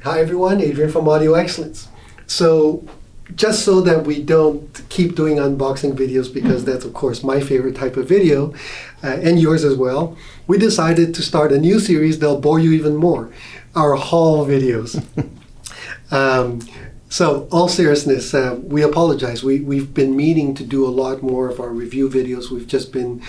Hi everyone, Adrian from Audio Excellence. So just so that we don't keep doing unboxing videos, because that's of course my favorite type of video, and yours as well, we decided to start a new series that'll bore you even more, our haul videos. So all seriousness, we apologize. We've been meaning to do a lot more of our review videos. We've just been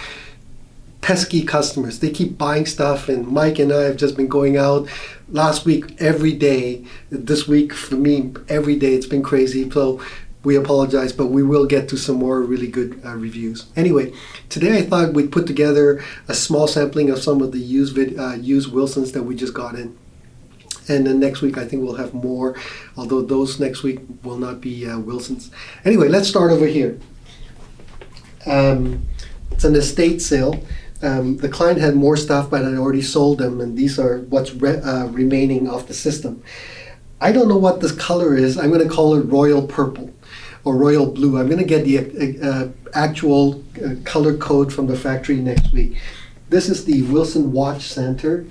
pesky customers. They keep buying stuff, and Mike and I have just been going out last week every day. This week for me every day. It's been crazy, so we apologize, but we will get to some more really good reviews. Anyway, today I thought we'd put together a small sampling of some of the used Wilsons that we just got in. And then next week I think we'll have more, although those next week will not be Wilsons. Anyway, let's start over here. It's an estate sale. The client had more stuff, but I already sold them, and these are what's remaining of the system. I don't know what this color is. I'm going to call it royal purple or royal blue. I'm going to get the actual color code from the factory next week. This is the Wilson Watch Center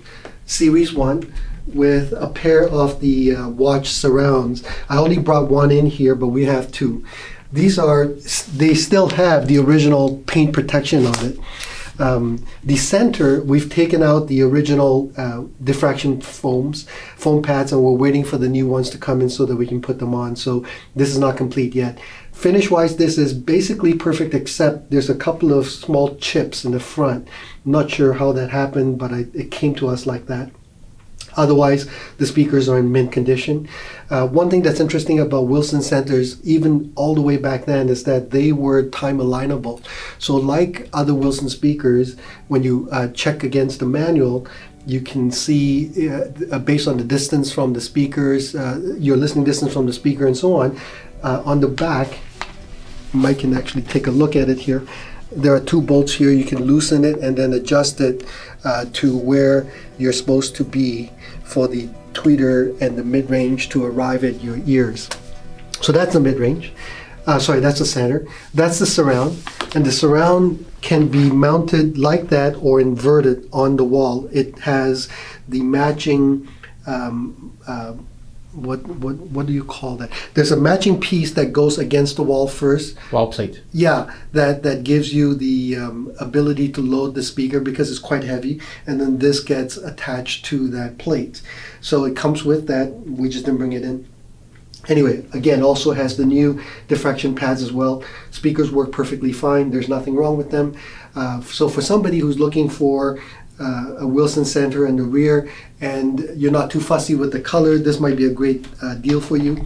Series 1 with a pair of the watch surrounds. I only brought one in here, but we have two. They still have the original paint protection on it. The center, we've taken out the original diffraction foam pads, and we're waiting for the new ones to come in so that we can put them on. So this is not complete yet. Finish wise, this is basically perfect, except there's a couple of small chips in the front. I'm not sure how that happened, but it came to us like that. Otherwise, the speakers are in mint condition. One thing that's interesting about Wilson centers, even all the way back then, is that they were time alignable. So like other Wilson speakers, when you check against the manual, you can see, based on the distance from the speakers, your listening distance from the speaker and so on the back, Mike can actually take a look at it here. There are two bolts here. You can loosen it and then adjust it to where you're supposed to be for the tweeter and the mid-range to arrive at your ears. So that's the mid-range. Sorry, that's the center. That's the surround. And the surround can be mounted like that or inverted on the wall. It has the matching what do you call that? There's a matching piece that goes against the wall first. Wall plate. Yeah, that gives you the ability to load the speaker because it's quite heavy, and then this gets attached to that plate. So it comes with that. We just didn't bring it in. Anyway, again, also has the new diffraction pads as well. Speakers work perfectly fine. There's nothing wrong with them. So for somebody who's looking for a Wilson center in the rear, and you're not too fussy with the color, this might be a great deal for you.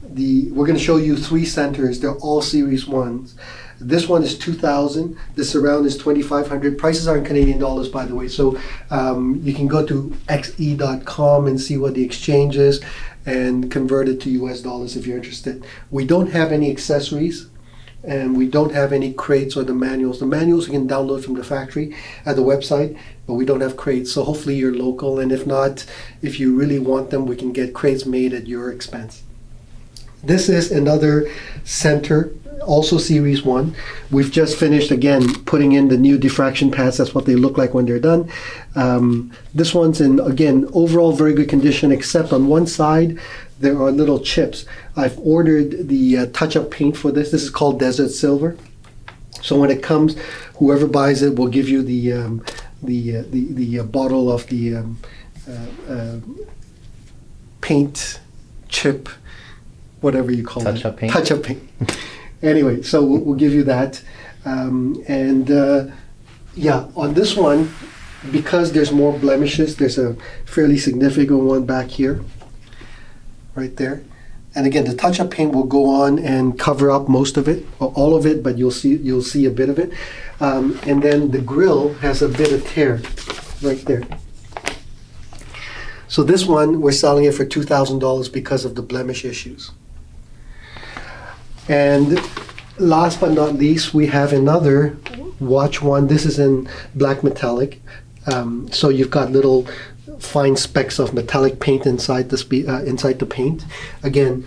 We're going to show you three centers. They're all Series 1s. This one is $2,000. The surround is $2,500. Prices are in Canadian dollars, by the way. So you can go to xe.com and see what the exchange is and convert it to US dollars if you're interested. We don't have any accessories, and we don't have any crates or the manuals. The manuals you can download from the factory at the website, but we don't have crates. So hopefully you're local, and if not, if you really want them, we can get crates made at your expense. This is another center, also Series 1. We've just finished, again, putting in the new diffraction pads. That's what they look like when they're done. This one's in, again, overall very good condition, except on one side, there are little chips. I've ordered the touch-up paint for this. This is called Desert Silver. So when it comes, whoever buys it will give you the bottle of the paint chip, whatever you call it. Touch-up paint. Touch-up paint. Anyway, so we'll give you that. Yeah, on this one, because there's more blemishes, there's a fairly significant one back here. Right there. And again, the touch-up paint will go on and cover up most of it, or all of it, but you'll see a bit of it. And then the grill has a bit of tear right there. So this one, we're selling it for $2,000 because of the blemish issues. And last but not least, we have another watch one. This is in black metallic. So you've got little fine specks of metallic paint inside the paint. Again,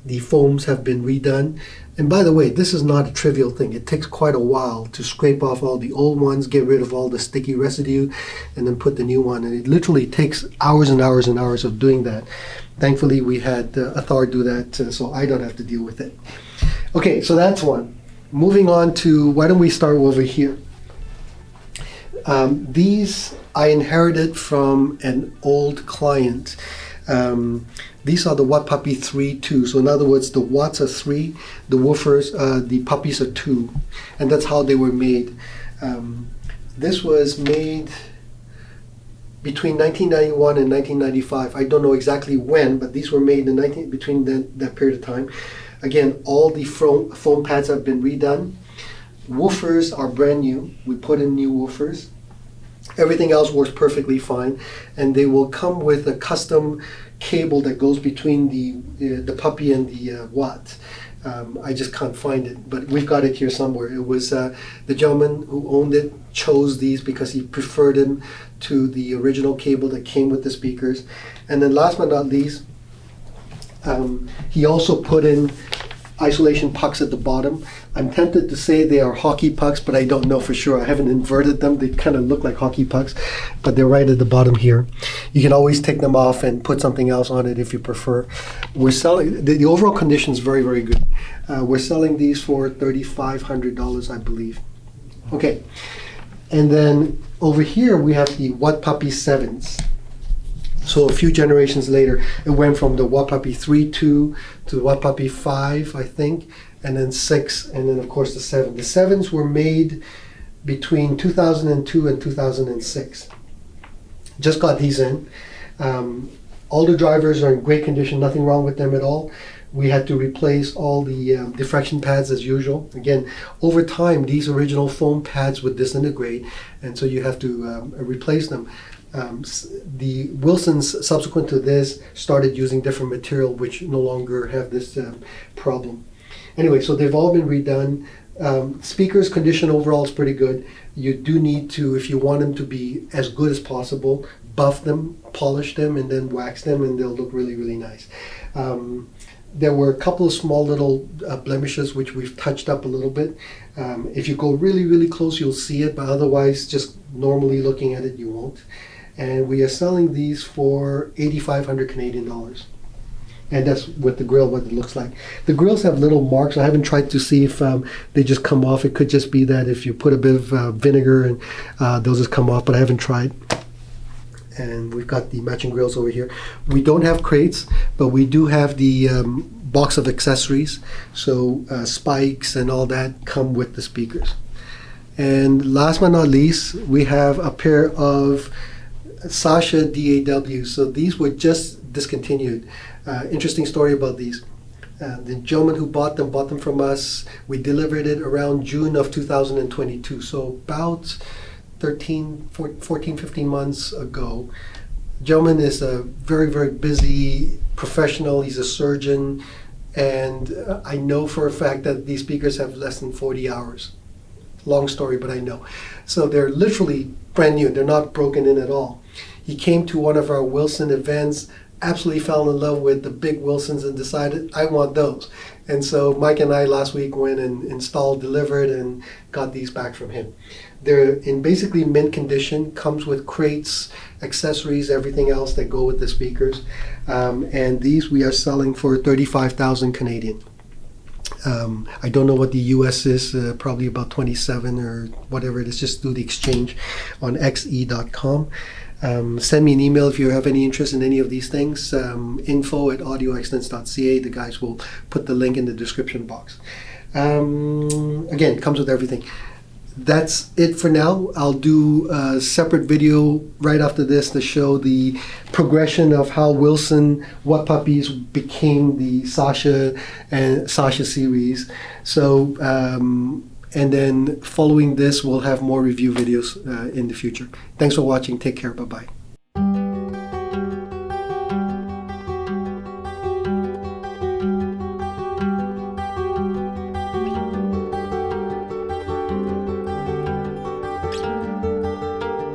The foams have been redone. And by the way, this is not a trivial thing. It takes quite a while to scrape off all the old ones, get rid of all the sticky residue, and then put the new one. And it literally takes hours and hours and hours of doing that. Thankfully, we had Athar do that, so I don't have to deal with it. Okay, so that's one. Moving on to, why don't we start over here? These I inherited from an old client. These are the Watt Puppy 3-2. So in other words, the watts are 3, the woofers, the puppies are 2. And that's how they were made. This was made between 1991 and 1995. I don't know exactly when, but these were made in between that period of time. Again, all the foam pads have been redone. Woofers are brand new. We put in new woofers. Everything else works perfectly fine, and they will come with a custom cable that goes between the puppy and the watt. I just can't find it, but we've got it here somewhere. It was the gentleman who owned it chose these because he preferred them to the original cable that came with the speakers. And then last but not least, he also put in isolation pucks at the bottom. I'm tempted to say they are hockey pucks, but I don't know for sure. I haven't inverted them. They kind of look like hockey pucks, but they're right at the bottom here. You can always take them off and put something else on it if you prefer. We're selling, the overall condition is very, very good. We're selling these for $3,500, I believe. Okay, and then over here we have the Watt Puppy 7s. So a few generations later, it went from the Watt Puppy 3-2 to the Watt Puppy 5, I think, and then 6, and then of course the 7. The 7s were made between 2002 and 2006. Just got these in. All the drivers are in great condition, nothing wrong with them at all. We had to replace all the diffraction pads as usual. Again, over time, these original foam pads would disintegrate, and so you have to replace them. The Wilsons, subsequent to this, started using different material which no longer have this problem. Anyway, so they've all been redone. Speakers condition overall is pretty good. You do need to, if you want them to be as good as possible, buff them, polish them, and then wax them, and they'll look really, really nice. There were a couple of small little blemishes which we've touched up a little bit. If you go really, really close, you'll see it, but otherwise, just normally looking at it, you won't. And we are selling these for 8,500 Canadian dollars. And that's with the grill, what it looks like. The grills have little marks. I haven't tried to see if they just come off. It could just be that if you put a bit of vinegar and they'll just come off, but I haven't tried. And we've got the matching grills over here. We don't have crates, but we do have the box of accessories. So spikes and all that come with the speakers. And last but not least, we have a pair of Sasha DAW. So these were just discontinued. Interesting story about these. The gentleman who bought them from us. We delivered it around June of 2022. So about 14, 15 months ago. The gentleman is a very, very busy professional. He's a surgeon. And I know for a fact that these speakers have less than 40 hours. Long story, but I know. So they're literally brand new. They're not broken in at all. He came to one of our Wilson events, absolutely fell in love with the big Wilsons and decided, I want those. And so Mike and I last week went and installed, delivered, and got these back from him. They're in basically mint condition, comes with crates, accessories, everything else that go with the speakers. And these we are selling for 35,000 Canadian. I don't know what the US is, probably about 27 or whatever it is. Just do the exchange on xe.com. Send me an email if you have any interest in any of these things. info@audioexcellenceca. The guys will put the link in the description box. Again, it comes with everything. That's it for now. I'll do a separate video right after this to show the progression of how Wilson Watt Puppies became the Sasha and Sasha series. So, and then following this, we'll have more review videos in the future. Thanks for watching. Take care. Bye-bye.